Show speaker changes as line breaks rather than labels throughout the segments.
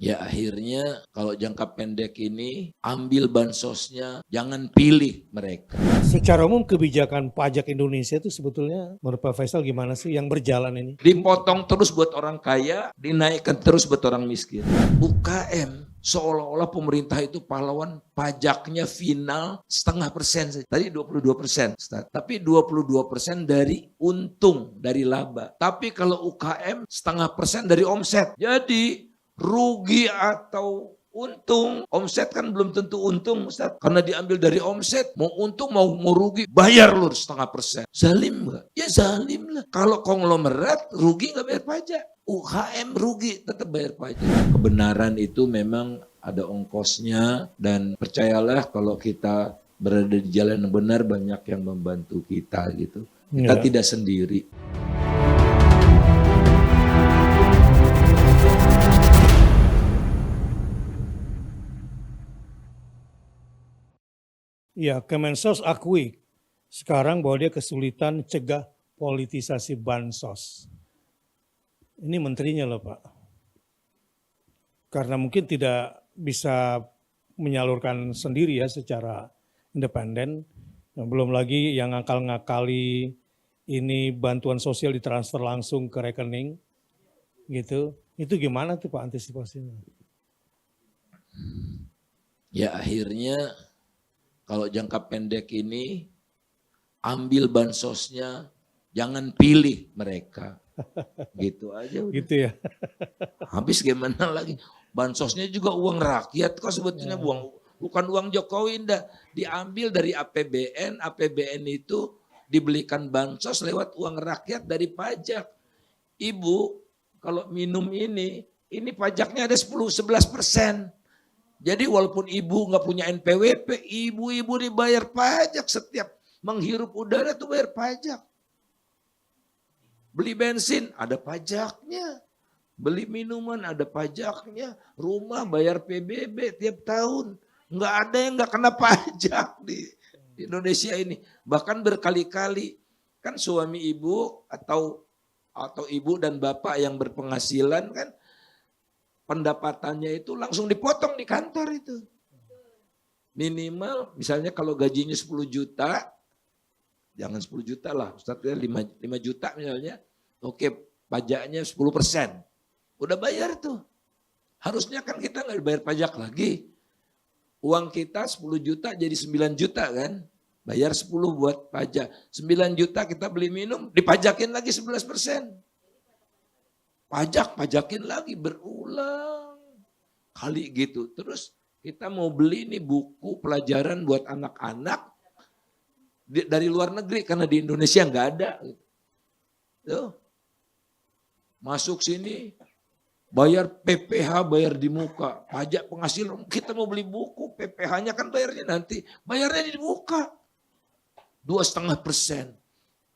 Ya akhirnya kalau jangka pendek ini ambil bansosnya, jangan pilih mereka.
Secara umum kebijakan pajak Indonesia itu sebetulnya menurut Pak Faisal gimana sih yang berjalan ini?
Dipotong terus buat orang kaya, dinaikkan terus buat orang miskin. UKM seolah-olah pemerintah itu pahlawan, pajaknya final 0,5% saja. Tadi 22%, tapi 22% dari untung, dari laba. Tapi kalau UKM 0,5% dari omset. Jadi rugi atau untung, omset kan belum tentu untung Ustaz. Karena diambil dari omset, mau untung mau rugi, bayar lu 0,5%. Zalim gak? Ya zalim lah. Kalau konglomerat rugi gak bayar pajak. UKM rugi tetap bayar pajak. Kebenaran itu memang ada ongkosnya dan percayalah kalau kita berada di jalan yang benar banyak yang membantu kita gitu. Kita tidak sendiri.
Ya, Kemensos akui sekarang bahwa dia kesulitan cegah politisasi bansos. Ini menterinya loh Pak. Karena mungkin tidak bisa menyalurkan sendiri ya secara independen. Nah, belum lagi yang ngakal-ngakali ini bantuan sosial ditransfer langsung ke rekening gitu. Itu gimana tuh Pak antisipasinya?
Ya akhirnya kalau jangka pendek ini ambil bansosnya, jangan pilih mereka. Gitu aja udah.
Gitu ya.
Habis gimana lagi? Bansosnya juga uang rakyat kok sebetulnya, bukan uang Jokowi, ndak. Diambil dari APBN, APBN itu dibelikan bansos lewat uang rakyat dari pajak. Ibu kalau minum ini pajaknya ada 10-11%. Jadi walaupun ibu nggak punya NPWP, ibu-ibu dibayar pajak setiap menghirup udara tuh bayar pajak. Beli bensin ada pajaknya, beli minuman ada pajaknya, rumah bayar PBB tiap tahun. Nggak ada yang nggak kena pajak di Indonesia ini. Bahkan berkali-kali kan suami ibu atau ibu dan bapak yang berpenghasilan kan pendapatannya itu langsung dipotong di kantor itu. Minimal misalnya kalau gajinya 10 juta, jangan 10 juta lah, Ustaz ya 5 juta misalnya, oke pajaknya 10%. Udah bayar tuh. Harusnya kan kita nggak bayar pajak lagi. Uang kita 10 juta jadi 9 juta kan. Bayar 10 buat pajak. 9 juta kita beli minum, dipajakin lagi 11%. Pajakin lagi berulang kali gitu. Terus kita mau beli nih buku pelajaran buat anak-anak dari luar negeri karena di Indonesia nggak ada. Tuh. Masuk sini bayar PPH, bayar di muka, pajak penghasilan. Kita mau beli buku, PPH-nya kan bayarnya nanti, bayarnya di muka 2,5%.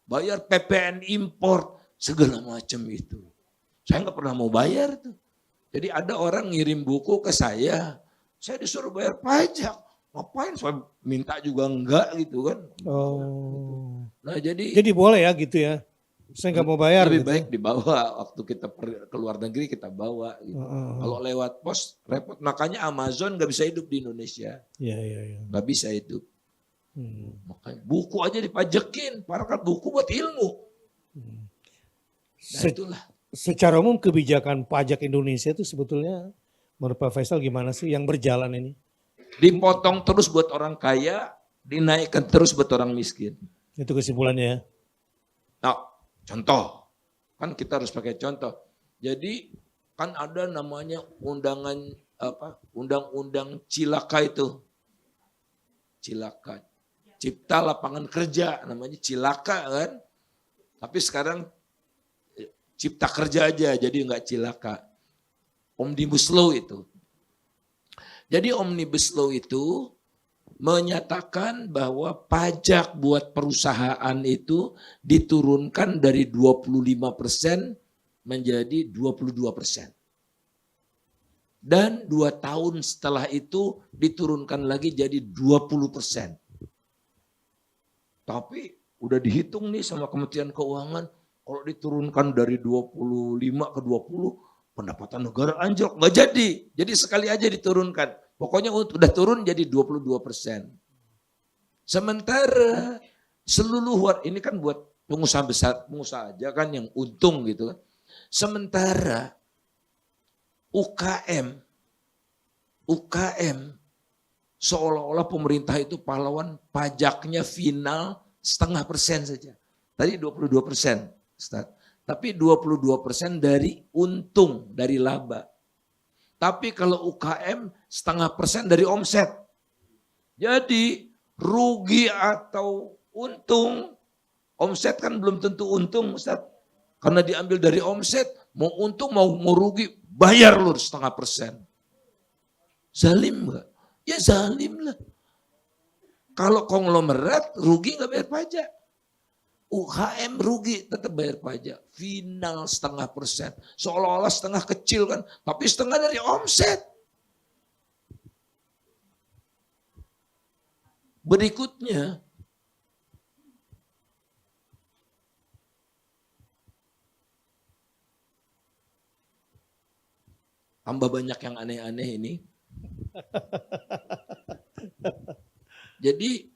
Bayar PPN impor segala macam itu. Saya nggak pernah mau bayar tuh. Jadi ada orang ngirim buku ke saya disuruh bayar pajak. Ngapain saya minta juga enggak gitu kan.
Oh.
Nah jadi
boleh ya gitu ya. Saya nggak mau bayar.
Lebih
gitu.
baik dibawa waktu kita ke luar negeri kita bawa. Gitu. Kalau lewat pos repot. Makanya Amazon nggak bisa hidup di Indonesia.
Iya.
Nggak bisa hidup. Makanya buku aja dipajekin. Padahal kan buku buat ilmu. Nah itulah.
Secara umum kebijakan pajak Indonesia itu sebetulnya menurut Pak Faisal gimana sih yang berjalan ini?
Dipotong terus buat orang kaya, dinaikkan terus buat orang miskin.
Itu kesimpulannya ya?
Nah, contoh, kan kita harus pakai contoh. Jadi kan ada namanya undang-undang Cilaka itu. Cilaka. Cipta lapangan kerja, namanya Cilaka kan. Tapi sekarang Cipta Kerja aja, jadi enggak Cilaka. Omnibus Law itu. Jadi Omnibus Law itu menyatakan bahwa pajak buat perusahaan itu diturunkan dari 25% menjadi 22%. Dan 2 tahun setelah itu diturunkan lagi jadi 20%. Tapi udah dihitung nih sama Kementerian Keuangan, kalau diturunkan dari 25 ke 20, pendapatan negara anjlok, nggak jadi. Jadi sekali aja diturunkan. Pokoknya udah turun jadi 22%. Sementara seluruh ini kan buat pengusaha besar, pengusaha aja kan yang untung gitu kan. Sementara UKM seolah-olah pemerintah itu pahlawan, pajaknya final 0,5% saja. Tadi 22%, Ustaz. Tapi 22% dari untung, dari laba. Tapi kalau UKM 0,5% dari omset. Jadi rugi atau untung, omset kan belum tentu untung, Ustaz. Karena diambil dari omset, mau untung mau rugi, bayar lu 0,5%. Zalim enggak? Ya zalim lah. Kalau konglomerat rugi nggak bayar pajak. UKM rugi tetap bayar pajak. Final 0,5%. Seolah-olah setengah kecil kan, tapi setengah dari omset. Berikutnya, tambah banyak yang aneh-aneh ini. Jadi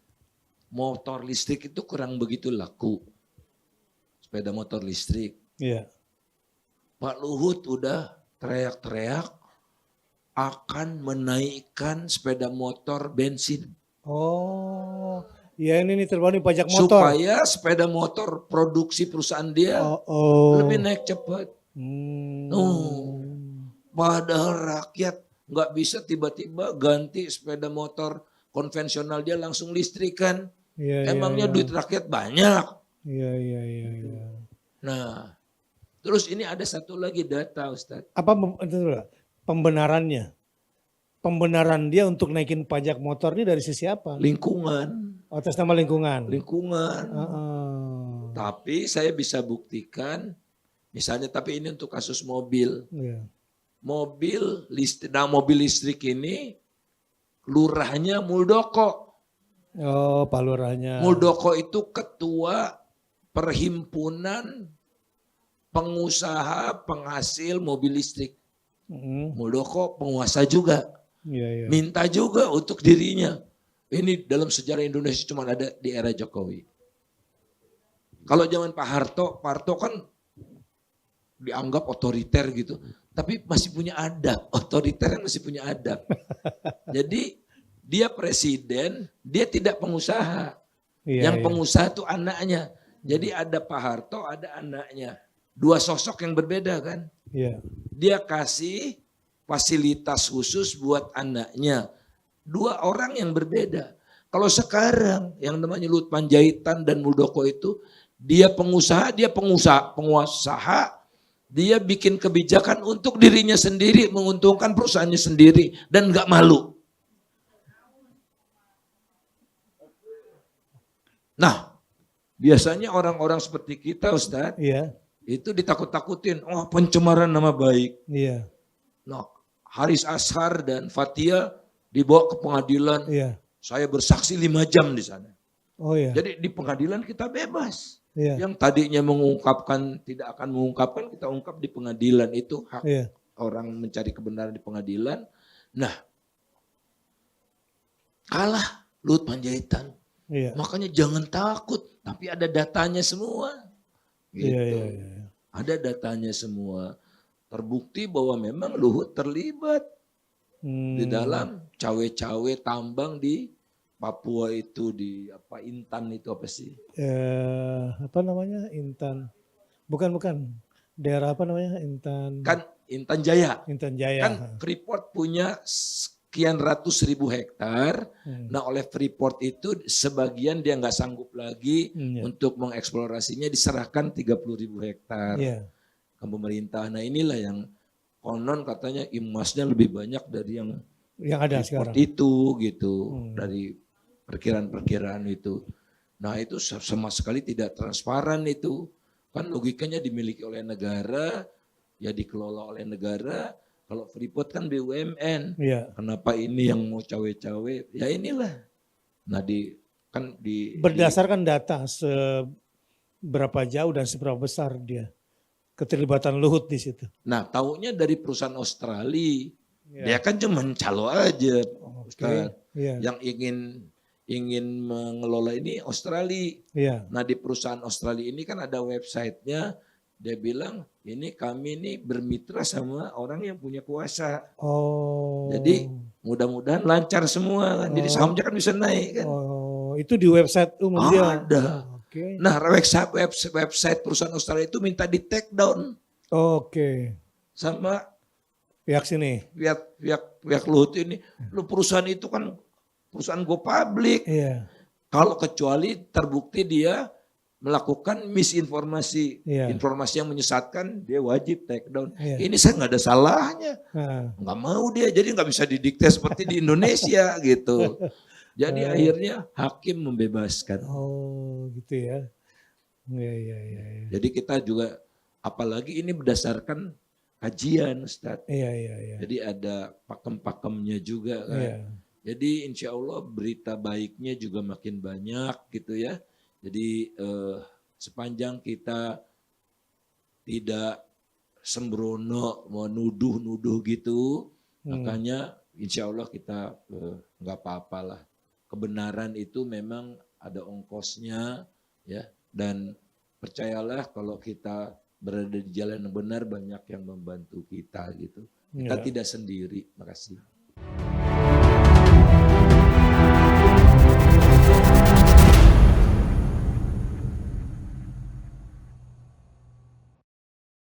motor listrik itu kurang begitu laku. Sepeda motor listrik.
Iya.
Pak Luhut udah teriak-teriak akan menaikkan sepeda motor bensin.
Oh, ya ini nih terbaru nih pajak motor.
Supaya sepeda motor produksi perusahaan dia lebih naik cepat. Padahal rakyat nggak bisa tiba-tiba ganti sepeda motor konvensional dia langsung listrik kan. Emangnya duit rakyat banyak.
Iya.
Nah, terus ini ada satu lagi data, Ustadz.
Apa pembenarannya? Pembenaran dia untuk naikin pajak motor ini dari sisi apa?
Lingkungan.
Atas nama lingkungan.
Lingkungan. Tapi saya bisa buktikan, misalnya tapi ini untuk kasus mobil.
Iya.
Mobil listrik ini lurahnya Muldoko.
Oh, Pak Lurahnya.
Muldoko itu ketua perhimpunan pengusaha penghasil mobil listrik. Muldoko penguasa juga.
Iya.
Minta juga untuk dirinya. Ini dalam sejarah Indonesia cuma ada di era Jokowi. Kalau zaman Pak Harto kan dianggap otoriter gitu. Tapi masih punya adab, otoriter masih punya adab. Jadi dia presiden, dia tidak pengusaha. Yang pengusaha itu anaknya. Jadi ada Pak Harto, ada anaknya. Dua sosok yang berbeda kan.
Iya.
Dia kasih fasilitas khusus buat anaknya. Dua orang yang berbeda. Kalau sekarang yang namanya Luhut Panjaitan dan Muldoko itu, dia pengusaha, dia bikin kebijakan untuk dirinya sendiri, menguntungkan perusahaannya sendiri dan nggak malu. Nah, biasanya orang-orang seperti kita, Ustadz, itu ditakut-takutin, pencemaran nama baik.
Iya.
Nah, Haris Ashar dan Fathia dibawa ke pengadilan.
Iya.
Saya bersaksi 5 jam di sana.
Oh iya.
Jadi di pengadilan kita bebas.
Iya.
Yang tadinya tidak akan mengungkapkan, kita ungkap di pengadilan. Itu hak orang mencari kebenaran di pengadilan. Nah, kalah Luhut Panjaitan.
Iya.
Makanya jangan takut, tapi ada datanya semua. Gitu.
Iya.
Ada datanya semua. Terbukti bahwa memang Luhut terlibat di dalam cawe-cawe tambang di Papua itu, di Intan itu apa sih?
Apa namanya? Intan. Bukan. Daerah apa namanya? Intan.
Kan Intan Jaya.
Intan Jaya.
Kan Freeport punya sekian ratus ribu hektar. Nah, oleh Freeport itu sebagian dia nggak sanggup lagi untuk mengeksplorasinya, diserahkan 30.000 hektar ke pemerintah. Nah, inilah yang konon katanya imasnya lebih banyak dari yang
ada sekarang
itu gitu, dari perkiraan-perkiraan itu. Nah, itu sama sekali tidak transparan itu. Kan logikanya dimiliki oleh negara, ya dikelola oleh negara. Kalau Freeport kan BUMN. Kenapa ini yang mau cawe-cawe? Ya inilah. Nah, berdasarkan
data seberapa jauh dan seberapa besar dia keterlibatan Luhut di situ.
Nah, taunya dari perusahaan Australia.
Ya.
Dia kan cuma calo aja,
Oke.
Ustaz.
Iya.
Yang ingin mengelola ini Australia.
Iya.
Nah, di perusahaan Australia ini kan ada websitenya. Dia bilang, ini kami ini bermitra sama orang yang punya kuasa.
Oh.
Jadi mudah-mudahan lancar semua kan. Jadi sahamnya kan bisa naik kan.
Oh, itu di website umum dia.
Ada.
Oke.
Nah, website perusahaan Australia itu minta di take down
Oke.
sama
Pihak sini.
pihak Luhut ini. Lu perusahaan itu kan perusahaan go public.
Iya.
Kalau kecuali terbukti dia melakukan misinformasi,
Iya.
informasi yang menyesatkan, dia wajib take down.
Iya.
Ini saya nggak ada salahnya,
Nah.
nggak mau dia, jadi nggak bisa didikte seperti di Indonesia gitu. Jadi akhirnya hakim membebaskan.
Oh, gitu ya. Iya.
Jadi kita juga, apalagi ini berdasarkan kajian, Ustadz.
Iya.
Jadi ada pakem-pakemnya juga kan.
Iya.
Jadi insya Allah berita baiknya juga makin banyak gitu ya. Jadi sepanjang kita tidak sembrono mau nuduh gitu, makanya insya Allah kita nggak apa-apalah. Kebenaran itu memang ada ongkosnya ya, dan percayalah kalau kita berada di jalan yang benar banyak yang membantu kita gitu. Kita tidak sendiri. Makasih.